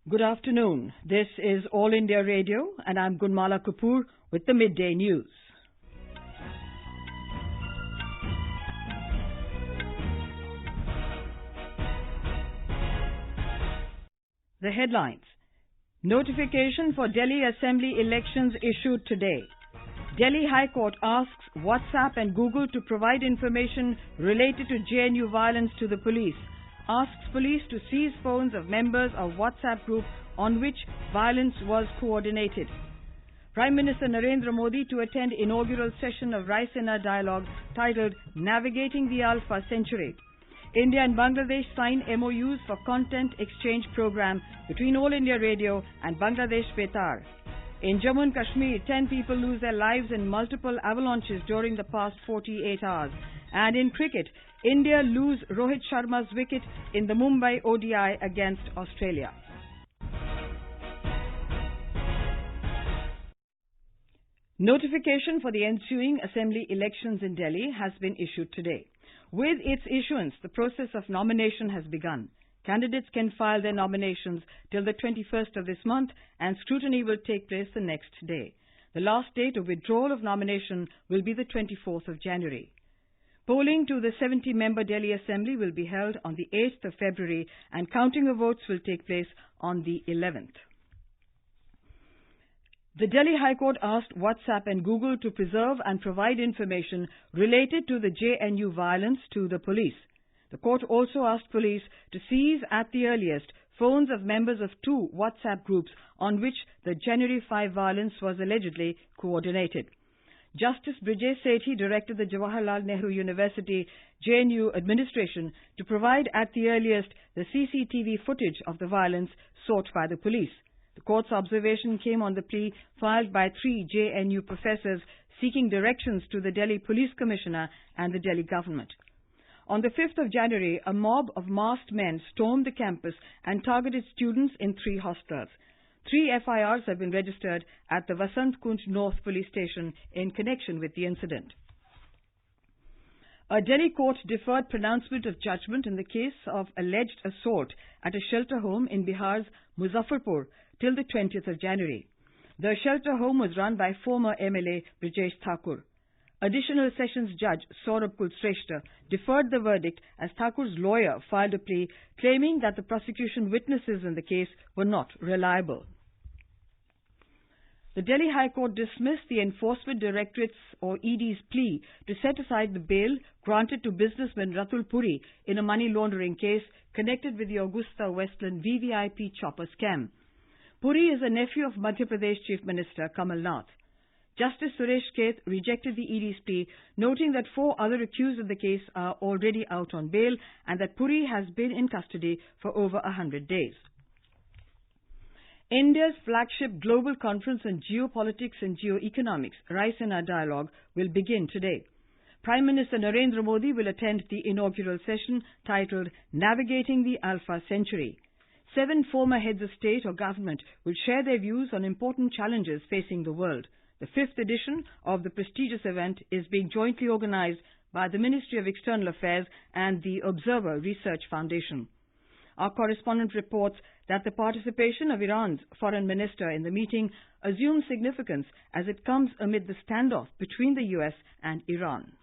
Good afternoon. This is All India Radio and I'm Gunmala Kapoor with the Midday News. The headlines. Notification for Delhi Assembly elections issued today. Delhi High Court asks WhatsApp and Google to provide information related to JNU violence to the police. Asks police to seize phones of members of WhatsApp group on which violence was coordinated. Prime Minister Narendra Modi to attend inaugural session of Raisina Dialogue titled Navigating the Alpha Century. India and Bangladesh sign MOUs for content exchange program between All India Radio and Bangladesh Betar. In Jammu Kashmir, 10 people lose their lives in multiple avalanches during the past 48 hours. And in cricket, India lose Rohit Sharma's wicket in the Mumbai ODI against Australia. Notification for the ensuing assembly elections in Delhi has been issued today. With its issuance, the process of nomination has begun. Candidates can file their nominations till the 21st of this month and scrutiny will take place the next day. The last date of withdrawal of nomination will be the 24th of January. Polling to the 70-member Delhi Assembly will be held on the 8th of February and counting of votes will take place on the 11th. The Delhi High Court asked WhatsApp and Google to preserve and provide information related to the JNU violence to the police. The court also asked police to seize at the earliest phones of members of 2 WhatsApp groups on which the January 5 violence was allegedly coordinated. Justice Brijesh Sethi directed the Jawaharlal Nehru University JNU administration to provide at the earliest the CCTV footage of the violence sought by the police. The court's observation came on the plea filed by 3 JNU professors seeking directions to the Delhi Police Commissioner and the Delhi government. On the 5th of January, a mob of masked men stormed the campus and targeted students in 3 hostels. 3 FIRs have been registered at the Vasant Kunj North Police Station in connection with the incident. A Delhi court deferred pronouncement of judgment in the case of alleged assault at a shelter home in Bihar's Muzaffarpur till the 20th of January. The shelter home was run by former MLA Brijesh Thakur. Additional Sessions Judge Saurabh Kulshrestha deferred the verdict as Thakur's lawyer filed a plea claiming that the prosecution witnesses in the case were not reliable. The Delhi High Court dismissed the Enforcement Directorate's or ED's plea to set aside the bail granted to businessman Ratul Puri in a money laundering case connected with the Augusta Westland VVIP chopper scam. Puri is a nephew of Madhya Pradesh Chief Minister Kamal Nath. Justice Suresh Keth rejected the ED's plea, noting that 4 other accused of the case are already out on bail and that Puri has been in custody for over 100 days. India's flagship global conference on geopolitics and geoeconomics, Raisina Dialogue, will begin today. Prime Minister Narendra Modi will attend the inaugural session titled Navigating the Alpha Century. 7 former heads of state or government will share their views on important challenges facing the world. The 5th edition of the prestigious event is being jointly organized by the Ministry of External Affairs and the Observer Research Foundation. Our correspondent reports that the participation of Iran's foreign minister in the meeting assumes significance as it comes amid the standoff between the US and Iran.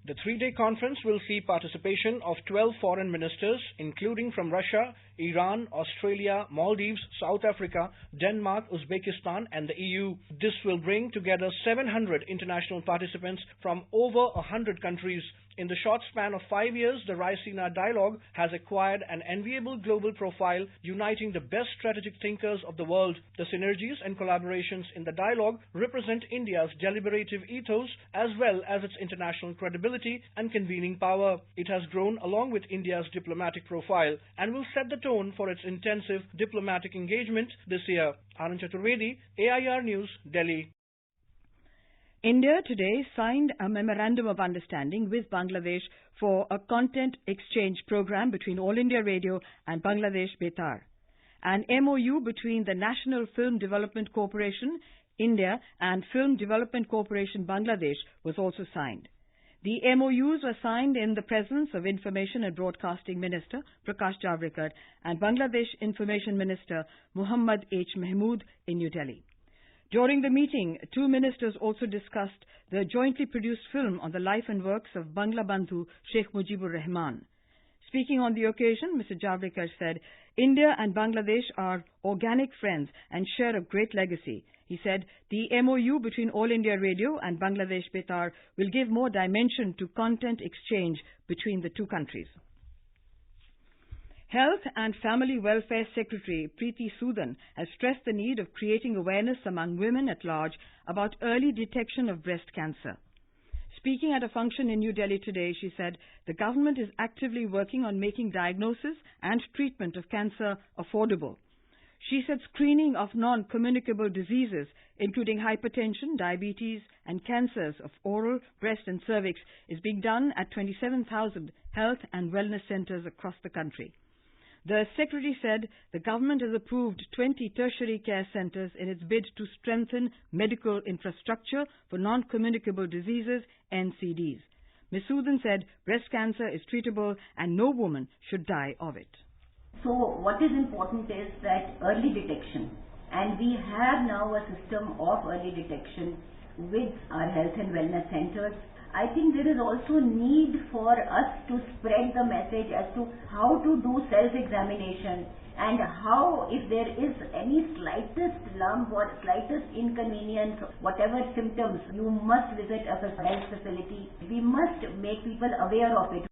The 3-day conference will see participation of 12 foreign ministers, including from Russia, Iran, Australia, Maldives, South Africa, Denmark, Uzbekistan, and the EU. This will bring together 700 international participants from over 100 countries. In the short span of 5 years, the Raisina Dialogue has acquired an enviable global profile, uniting the best strategic thinkers of the world. The synergies and collaborations in the dialogue represent India's deliberative ethos as well as its international credibility and convening power. It has grown along with India's diplomatic profile and will set the tone for its intensive diplomatic engagement this year. Anand Chaturvedi, AIR News, Delhi. India today signed a memorandum of understanding with Bangladesh for a content exchange program between All India Radio and Bangladesh Betar. An MOU between the National Film Development Corporation, India, and Film Development Corporation, Bangladesh was also signed. The MOUs were signed in the presence of Information and Broadcasting Minister Prakash Javadekar and Bangladesh Information Minister Muhammad H. Mahmood in New Delhi. During the meeting, two ministers also discussed the jointly produced film on the life and works of Bangla Bandhu Sheikh Mujibur Rahman. Speaking on the occasion, Mr. Javadekar said, India and Bangladesh are organic friends and share a great legacy. He said, the MOU between All India Radio and Bangladesh Betar will give more dimension to content exchange between the two countries. Health and Family Welfare Secretary Preeti Sudan has stressed the need of creating awareness among women at large about early detection of breast cancer. Speaking at a function in New Delhi today, she said, the government is actively working on making diagnosis and treatment of cancer affordable. She said screening of non-communicable diseases, including hypertension, diabetes, and cancers of oral, breast, and cervix, is being done at 27,000 health and wellness centers across the country. The Secretary said the government has approved 20 tertiary care centers in its bid to strengthen medical infrastructure for non-communicable diseases, NCDs. Ms. Sudan said breast cancer is treatable and no woman should die of it. So what is important is that early detection, and we have now a system of early detection with our health and wellness centers. I think there is also need for us to spread the message as to how to do self-examination and how, if there is any slightest lump or slightest inconvenience, whatever symptoms, you must visit a health facility. We must make people aware of it.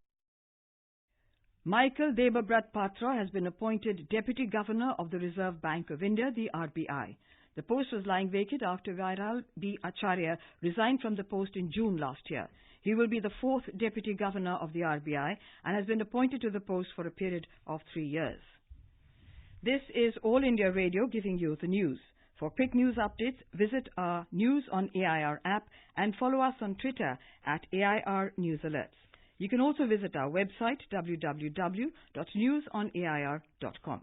Michael Debabrat Patra has been appointed Deputy Governor of the Reserve Bank of India, the RBI. The post was lying vacant after Viral B. Acharya resigned from the post in June last year. He will be the fourth Deputy Governor of the RBI and has been appointed to the post for a period of 3 years. This is All India Radio giving you the news. For quick news updates, visit our News on AIR app and follow us on Twitter at AIR News Alerts. You can also visit our website www.newsonair.com.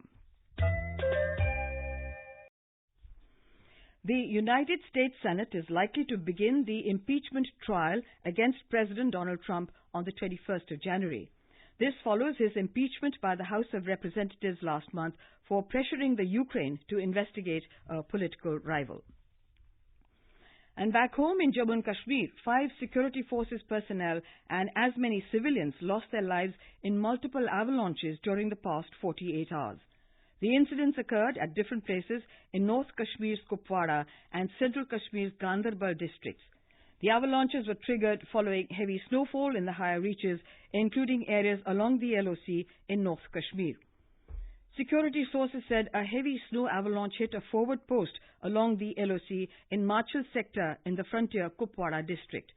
The United States Senate is likely to begin the impeachment trial against President Donald Trump on the 21st of January. This follows his impeachment by the House of Representatives last month for pressuring the Ukraine to investigate a political rival. And back home in Jammu Kashmir, 5 security forces personnel and as many civilians lost their lives in multiple avalanches during the past 48 hours. The incidents occurred at different places in North Kashmir's Kupwara and Central Kashmir's Ganderbal districts. The avalanches were triggered following heavy snowfall in the higher reaches, including areas along the LOC in North Kashmir. Security sources said a heavy snow avalanche hit a forward post along the LOC in Machal sector in the frontier Kupwara district.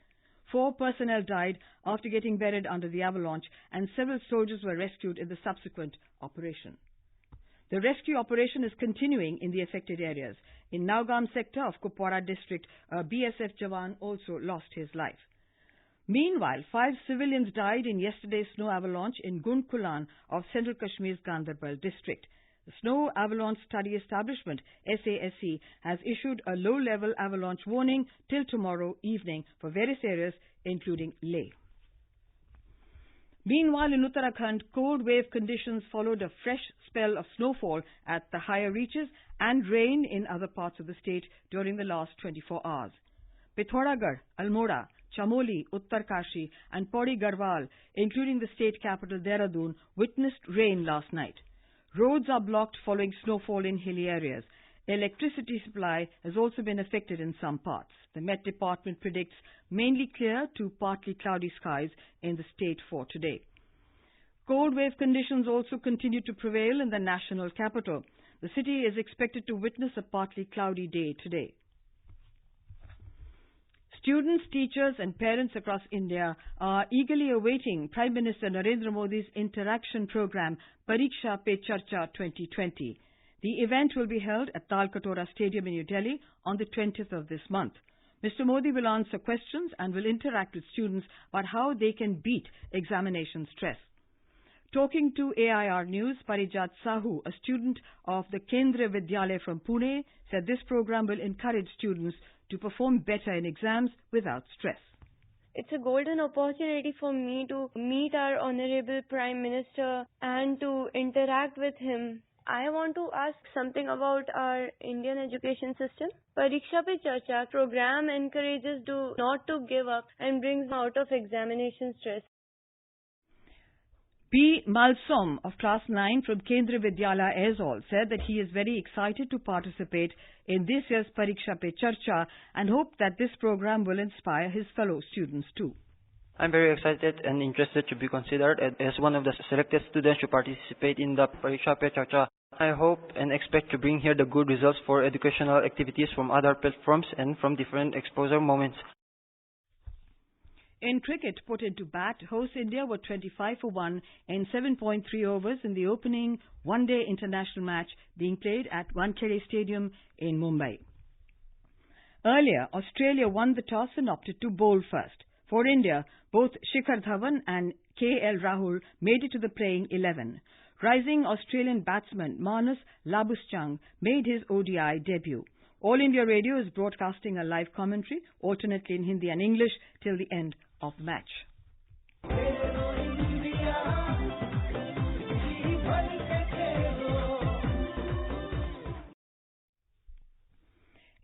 4 personnel died after getting buried under the avalanche, and several soldiers were rescued in the subsequent operation. The rescue operation is continuing in the affected areas. In Naugam sector of Kupwara district, a BSF Jawan also lost his life. Meanwhile, 5 civilians died in yesterday's snow avalanche in Gundkulan of Central Kashmir's Ganderbal district. The Snow Avalanche Study Establishment, SASE, has issued a low-level avalanche warning till tomorrow evening for various areas, including Leh. Meanwhile, in Uttarakhand, cold wave conditions followed a fresh spell of snowfall at the higher reaches and rain in other parts of the state during the last 24 hours. Pithoragarh, Almora, Chamoli, Uttarkashi and Pauri Garhwal, including the state capital Dehradun, witnessed rain last night. Roads are blocked following snowfall in hilly areas. Electricity supply has also been affected in some parts. The Met Department predicts mainly clear to partly cloudy skies in the state for today. Cold wave conditions also continue to prevail in the national capital. The city is expected to witness a partly cloudy day today. Students, teachers and parents across India are eagerly awaiting Prime Minister Narendra Modi's interaction program Pariksha Pe Charcha 2020. The event will be held at Talkatora Stadium in New Delhi on the 20th of this month. Mr. Modi will answer questions and will interact with students about how they can beat examination stress. Talking to AIR News, Parijat Sahu, a student of the Kendriya Vidyalaya from Pune, said this program will encourage students to perform better in exams without stress. It's a golden opportunity for me to meet our Honorable Prime Minister and to interact with him. I want to ask something about our Indian education system. Pariksha Pe Charcha program encourages not to give up and brings out of examination stress. P. Malsom of Class 9 from Kendriya Vidyalaya Aizawl said that he is very excited to participate in this year's Pariksha Pe Charcha and hope that this program will inspire his fellow students too. I'm very excited and interested to be considered as one of the selected students to participate in the Pariksha Pe Charcha. I hope and expect to bring here the good results for educational activities from other platforms and from different exposure moments. In cricket, put into bat, host India were 25 for 1 in 7.3 overs in the opening one-day international match being played at Wankhede Stadium in Mumbai. Earlier, Australia won the toss and opted to bowl first. For India, both Shikhar Dhawan and K.L. Rahul made it to the playing 11. Rising Australian batsman Marnus Labuschagne made his ODI debut. All India Radio is broadcasting a live commentary, alternately in Hindi and English, till the end of the match.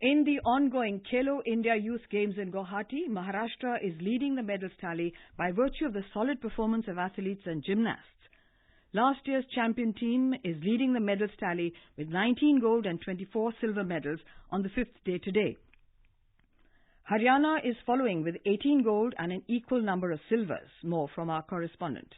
In the ongoing Khelo India Youth Games in Guwahati, Maharashtra is leading the medals tally by virtue of the solid performance of athletes and gymnasts. Last year's champion team is leading the medals tally with 19 gold and 24 silver medals on the fifth day today. Haryana is following with 18 gold and an equal number of silvers. More from our correspondent.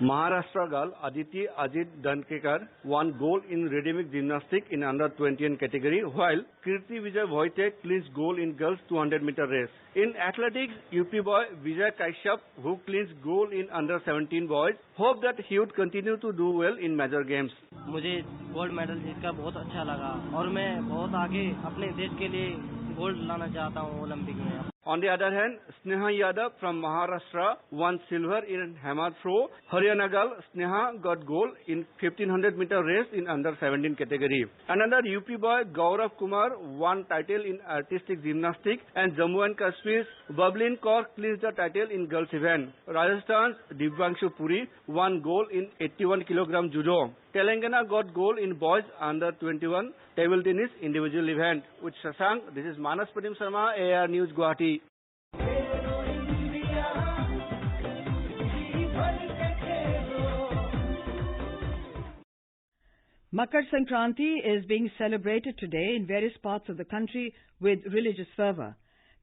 Maharashtra girl Aditi Ajit Dankekar won gold in rhythmic gymnastics in under 21 category, while Kirti Vijay Voitek clinched gold in girls 200-meter race. In athletics, UP boy Vijay Kashyap, who clinched gold in under 17 boys, hope that he would continue to do well in major games. मुझे gold medal जीतकर बहुत अच्छा लगा और मैं बहुत आगे अपने देश के लिए गोल्ड लाना चाहता हूँ ओलंपिक में. On the other hand, Sneha Yadav from Maharashtra won silver in hammer throw. Haryana girl Sneha got gold in 1500-meter race in under 17 category. Another UP boy Gaurav Kumar won title in artistic gymnastics, and Jammu and Kashmir's Bablin Kaur clinched the title in girls event. Rajasthan's Divyanshu Puri won gold in 81 kg judo. Telangana got gold in boys under 21 table tennis individual event. With Shashank, this is Manas Pratim Sharma, AR News Guwahati. Makar Sankranti is being celebrated today in various parts of the country with religious fervor.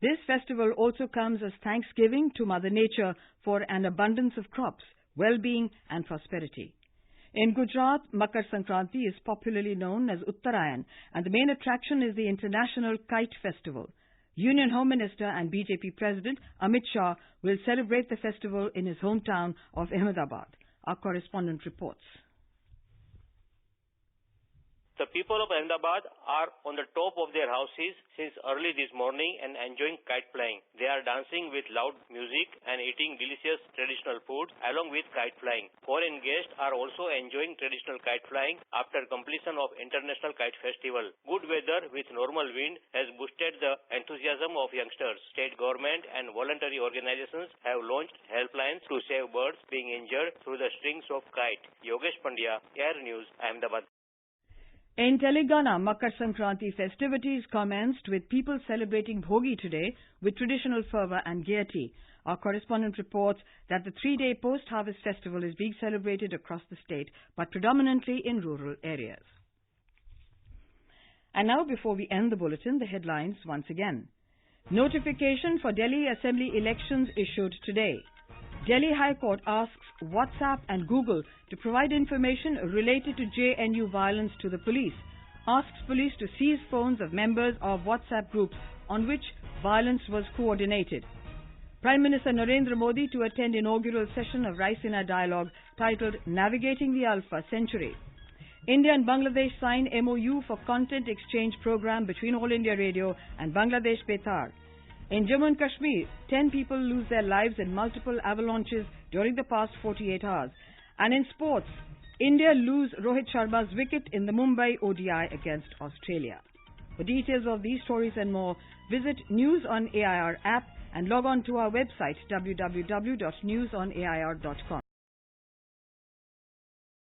This festival also comes as thanksgiving to Mother Nature for an abundance of crops, well-being and prosperity. In Gujarat, Makar Sankranti is popularly known as Uttarayan, and the main attraction is the International Kite Festival. Union Home Minister and BJP President Amit Shah will celebrate the festival in his hometown of Ahmedabad. Our correspondent reports. The people of Ahmedabad are on the top of their houses since early this morning and enjoying kite flying. They are dancing with loud music and eating delicious traditional food along with kite flying. Foreign guests are also enjoying traditional kite flying after completion of International Kite Festival. Good weather with normal wind has boosted the enthusiasm of youngsters. State government and voluntary organizations have launched helplines to save birds being injured through the strings of kite. Yogesh Pandya, Air News, Ahmedabad. In Telangana, Makar Sankranti festivities commenced with people celebrating Bhogi today with traditional fervor and gaiety. Our correspondent reports that the three-day post-harvest festival is being celebrated across the state, but predominantly in rural areas. And now, before we end the bulletin, the headlines once again. Notification for Delhi Assembly elections issued today. Delhi High Court asks WhatsApp and Google to provide information related to JNU violence to the police. Asks police to seize phones of members of WhatsApp groups on which violence was coordinated. Prime Minister Narendra Modi to attend inaugural session of Raisina Dialogue titled Navigating the Alpha Century. India and Bangladesh sign MOU for content exchange program between All India Radio and Bangladesh Betar. In Jammu and Kashmir, 10 people lose their lives in multiple avalanches during the past 48 hours. And in sports, India lose Rohit Sharma's wicket in the Mumbai ODI against Australia. For details of these stories and more, visit News on AIR app and log on to our website www.newsonair.com.